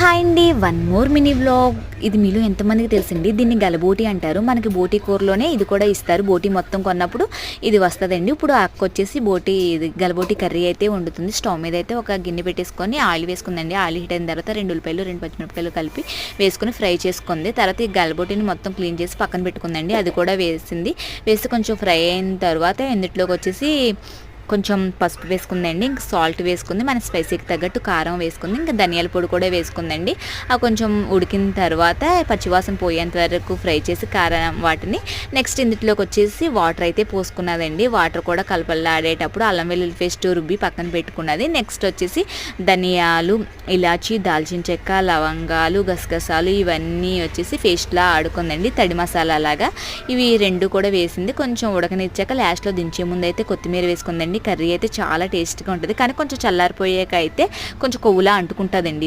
Hi అండి, one more mini vlog. ఇది మీలో ఎంతమందికి తెలిసింది, దీన్ని గలబోటి అంటారు. మనకి బోటి కూరలోనే ఇది కూడా ఇస్తారు. బోటి మొత్తం కొన్నప్పుడు ఇది వస్తుందండి. ఇప్పుడు అక్క వచ్చేసి గలబోటి కర్రీ అయితే వండుతుంది. స్టవ్ మీద అయితే ఒక గిన్నె పెట్టేసుకొని ఆయిల్ వేసుకుందండి. ఆయిల్ హీట్ అయిన తర్వాత 2 ఉల్లిపాయలు 2 పచ్చిమిరపకాయలు కలిపి వేసుకుని ఫ్రై చేసుకుంది. తర్వాత ఈ గలబోటిని మొత్తం క్లీన్ చేసి పక్కన పెట్టుకుందండి. అది కూడా వేసి కొంచెం ఫ్రై అయిన తర్వాత ఇందులోకి వచ్చేసి కొంచెం పసుపు వేసుకుందండి. ఇంకా సాల్ట్ వేసుకుంది, మన స్పైసీకి తగ్గట్టు కారం వేసుకుంది, ఇంకా ధనియాల పొడి కూడా వేసుకుందండి. ఆ కొంచెం ఉడికిన తర్వాత పచ్చివాసన పోయేంత వరకు ఫ్రై చేసి కారం వాటిని నెక్స్ట్ ఇందులోకి వచ్చేసి వాటర్ అయితే పోసుకున్నదండి. వాటర్ కూడా కలపలాడేటప్పుడు అల్లం వెల్లుల్లి పేస్ట్ రుబ్బి పక్కన పెట్టుకున్నది. నెక్స్ట్ వచ్చేసి ధనియాలు, ఇలాచి, దాల్చిన చెక్క, లవంగాలు, గసగసాలు ఇవన్నీ వచ్చేసి పేస్ట్లా ఆడుకుందండి, తడి మసాలా లాగా. ఇవి 2 కూడా వేసింది. కొంచెం ఉడకనిచ్చాక లాస్ట్లో దించే ముందు అయితే కొత్తిమీర వేసుకుందండి. కర్రీ అయితే చాలా టేస్ట్గా ఉంటుంది, కానీ కొంచెం చల్లారిపోయాక అయితే కొంచెం కొవ్వులా అంటుకుంటుందండి.